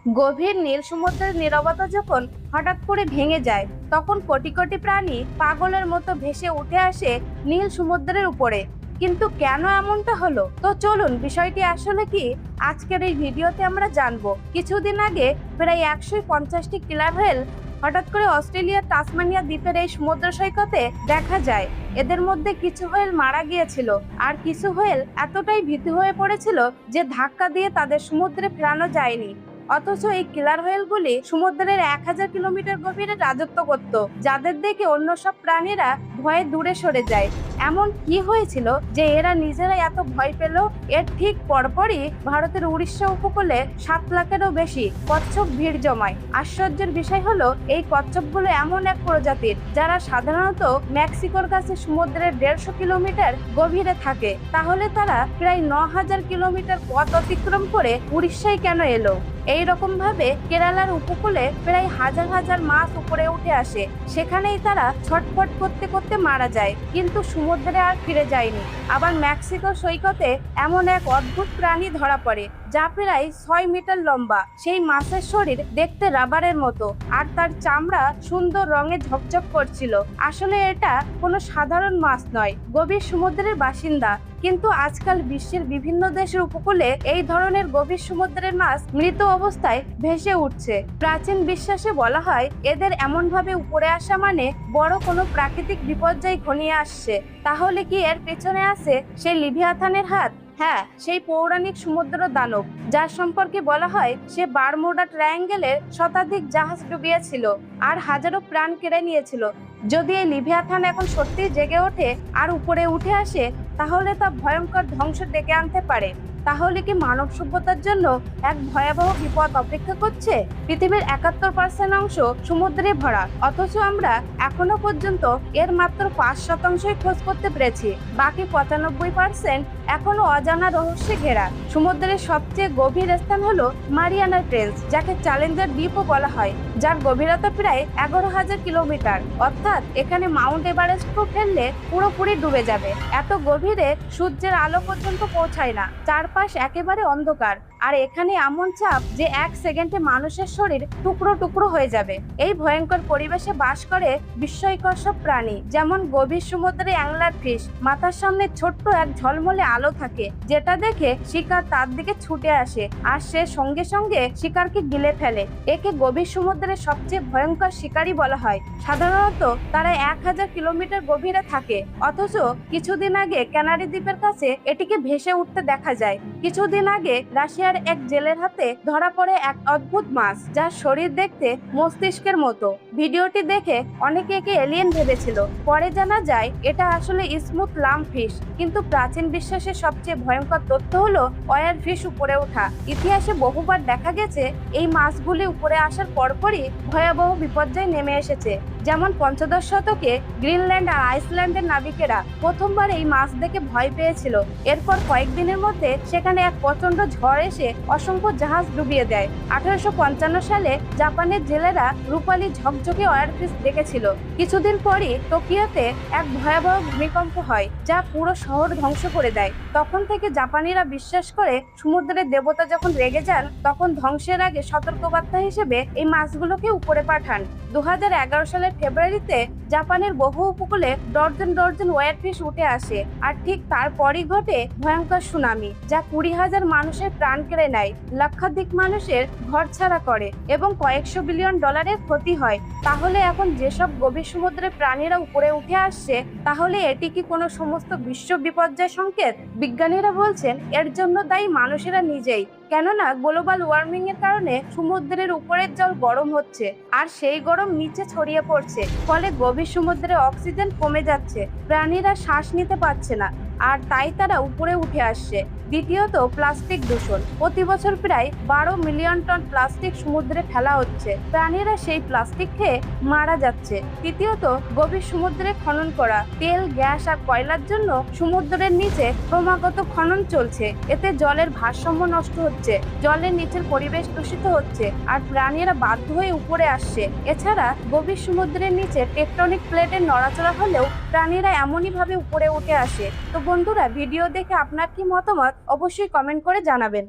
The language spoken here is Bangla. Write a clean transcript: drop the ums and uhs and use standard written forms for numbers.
গভীর নীল সমুদ্রের নীরবতা যখন হঠাৎ করে ভেঙে যায়, তখন কোটি কোটি প্রাণী পাগলের মতো ভেসে উঠে আসে নীল সমুদ্রের উপরে। কিন্তু কেন এমনটা হলো, তো চলুন বিষয়টি আসলে কি আজকের এই ভিডিওতে আমরা জানবো। কিছুদিন আগে প্রায় 150টি কিলার হোয়েল হঠাৎ করে অস্ট্রেলিয়ার টাসমানিয়া দ্বীপের এই সমুদ্র সৈকতে দেখা যায়। এদের মধ্যে কিছু হোয়েল মারা গিয়েছিল, আর কিছু হোয়েল এতটাই ভীতু হয়ে পড়েছিল যে ধাক্কা দিয়ে তাদের সমুদ্রে ফেরানো যায়নি। অথচ এই কিলার হোয়েলগুলি সমুদ্রের 1000 কিলোমিটার গভীরে রাজত্ব করত, যাদের দেখে অন্য সব প্রাণীরা ভয়ে দূরে সরে যায়। এমন কি হয়েছিল যে এরা নিজেরাই এত ভয় পেল? এর ঠিক পরপরই ভারতের উড়িষ্যা উপকূলে 7 লাখেরও বেশি কচ্ছপ ভিড় জমায়। আশ্চর্যের বিষয় হলো, এই কচ্ছপগুলো এমন এক প্রজাতির যারা সাধারণত মেক্সিকোর কাছে সমুদ্রের 150 কিলোমিটার গভীরে থাকে। তাহলে তারা প্রায় 9000 কিলোমিটার পথ অতিক্রম করে উড়িষ্যায় কেন এলো? এই রকম ভাবে কেরালার উপকূলে প্রায় হাজার হাজার মাছ উপরে উঠে আসে, সেখানেই তারা ছটফট করতে করতে মারা যায়, কিন্তু সমুদ্রে আর ফিরে যায়নি। আবার মেক্সিকো সৈকতে এমন এক অদ্ভুত প্রাণী ধরা পড়ে যা প্রায় 6 মিটার লম্বা। সেই মাছের শরীর দেখতে রাবারের মতো, আর তার চামড়া সুন্দর রঙে ঝকঝক করছিল। আসলে এটা কোনো সাধারণ মাছ নয়, গভীর সমুদ্রের বাসিন্দা। কিন্তু আজকাল বিশ্বের বিভিন্ন দেশের উপকূলে এই ধরনের গভীর সমুদ্রের মাছ মৃত অবস্থায় ভেসে উঠছে। প্রাচীন বিশ্বাসে বলা হয়, এদের এমন ভাবে উপরে আসা মানে বড় কোনো প্রাকৃতিক বিপর্যয় ঘনিয়ে আসছে। তাহলে কি এর পেছনে আছে সেই লিভিয়াথানের হাত? হ্যাঁ, সেই পৌরাণিক সমুদ্র দানব, যার সম্পর্কে বলা হয় সে বারমুডা ট্রায়াঙ্গেলের শতাধিক জাহাজ ডুবিয়েছিল আর হাজারো প্রাণ কেড়ে নিয়েছিল। যদি এই লিভিয়াথান এখন সত্যি জেগে ওঠে আর উপরে উঠে আসে, তাহলে তা ভয়ঙ্কর ধ্বংস ডেকে আনতে পারে। তাহলে কি মানব সভ্যতার জন্য এক ভয়াবহ বিপদ অপেক্ষা করছে? পৃথিবীর 71% অংশ সমুদ্রে ভরা, অথচ আমরা এখনো পর্যন্ত এর মাত্র 5% খোঁজ করতে পেরেছি। বাকি 95% এখনো অজানা রহস্যে ঘেরা। সমুদ্রের সবচেয়ে গভীর স্থান হলো মারিয়ানা ট্রেঞ্চ, যাকে চ্যালেঞ্জার দ্বীপও বলা হয়, যার গভীরতা প্রায় 11,000 কিলোমিটার। অর্থাৎ এখানে মাউন্ট এভারেস্টকেও ফেললে পুরোপুরি ডুবে যাবে। এত গভীরে সূর্যের আলো পর্যন্ত পৌঁছায় না, চারপাশ একেবারে অন্ধকার। আর এখানে এমন চাপ যে 1 সেকেন্ডে মানুষের শরীর টুকরো টুকরো হয়ে যাবে। এই ভয়ঙ্কর পরিবেশে বাস করে বিস্ময়কর সব প্রাণী, যেমন গভীর সমুদ্রে অ্যাংলার ফিশ। মাথার সামনে ছোট্ট এক ঝলমলে আলো থাকে, যেটা দেখে শিকার তার দিকে ছুটে আসে, আর সে সঙ্গে সঙ্গে শিকারকে গিলে ফেলে। একে গভীর সমুদ্রের সবচেয়ে ভয়ঙ্কর শিকারী বলা হয়। সাধারণত তারা 1000 কিলোমিটার গভীরে থাকে, অথচ কিছুদিন আগে ক্যানারি দ্বীপের কাছে এটিকে ভেসে উঠতে দেখা যায়। কিছুদিন আগে রাশিয়ার এক জেলের হাতে ধরা পড়ে এক অদ্ভুত মাছ, যার শরীর দেখতে মস্তিষ্কের মতো। ভিডিওটি দেখে অনেকে একে এলিয়েন ভেবেছিল। পরে জানা যায় এটা আসলে স্মুথ লাম ফিশ। কিন্তু প্রাচীন বিশ্বাসের সবচেয়ে ভয়ঙ্কর তথ্য হলো ওয়ার ফিশ উপরে ওঠা। ইতিহাসে বহুবার দেখা গেছে এই মাছগুলি উপরে আসার পরপরই ভয়াবহ বিপর্যয় নেমে এসেছে। যেমন 15 শতকে গ্রিনল্যান্ড আর আইসল্যান্ডের নাবিকেরা প্রথমবার এই মাছ দেখে ভয় পেয়েছিল। এরপর কয়েকদিনের মধ্যে সেখানে এক প্রচন্ড ঝড় এসে অসংখ্য জাহাজ ডুবিয়ে দেয়। 1855 সালে জাপানের জেলেরা রূপালী ঝকঝকে ওয়ারফিশ দেখেছিল। কিছুদিন পরই টোকিওতে এক ভয়াবহ ভূমিকম্প হয়, যা পুরো শহর ধ্বংস করে দেয়। তখন থেকে জাপানিরা বিশ্বাস করে সমুদ্রের দেবতা যখন রেগে যান, তখন ধ্বংসের আগে সতর্কবার্তা হিসেবে এই মাছগুলোকে উপরে পাঠান। 2011 সালের ফেব্রুয়ারিতে জাপানের বহু উপকূলে ডর্জন ডর্জন ওয়ারফিশ উঠে আসে, আর ঠিক তারপরই ঘটে ভয়ঙ্কর সুনামি, যা 20,000 মানুষের প্রাণ কেড়ে নেয়, লক্ষাধিক মানুষের ঘরছাড়া করে এবং কয়েকশো বিলিয়ন ডলারের ক্ষতি হয়। তাহলে এখন যেসব গভীর সমুদ্রে প্রাণীরা উপরে উঠে আসছে, তাহলে এটি কি কোনো সমস্ত বিশ্ব বিপর্যয় সংকেত? বিজ্ঞানীরা বলছেন এর জন্য দায়ী মানুষেরা নিজেই। কেননা গ্লোবাল ওয়ার্মিং এর কারণে সমুদ্রের উপরের জল গরম হচ্ছে, আর সেই গরম নিচে ছড়িয়ে পড়ছে। ফলে গভীর সমুদ্রে অক্সিজেন কমে যাচ্ছে, প্রাণীরা শ্বাস নিতে পারছে না, আর তাই তারা উপরে উঠে আসছে। দ্বিতীয়ত, প্লাস্টিক দূষণ। প্রতি বছর প্রায় 12 মিলিয়ন টন প্লাস্টিক সমুদ্রে ফেলা হচ্ছে, প্রাণীরা সেই প্লাস্টিক খেয়ে মারা যাচ্ছে। তৃতীয়ত, গভীর সমুদ্রে খনন করা তেল, গ্যাস আর কয়লার জন্য সমুদ্রের নিচে ক্রমাগত খনন চলছে। এতে জলের ভারসাম্য নষ্ট হচ্ছে, জলের নিচের পরিবেশ দূষিত হচ্ছে, আর প্রাণীরা বাধ্য হয়ে উপরে আসছে। এছাড়া গভীর সমুদ্রের নিচে টেকটনিক প্লেটের নড়াচড়া হলেও প্রাণীরা এমনই ভাবে উপরে উঠে আসে। তো বন্ধুরা, ভিডিও দেখে আপনার কি মতামত অবশ্যই কমেন্ট করে জানাবেন।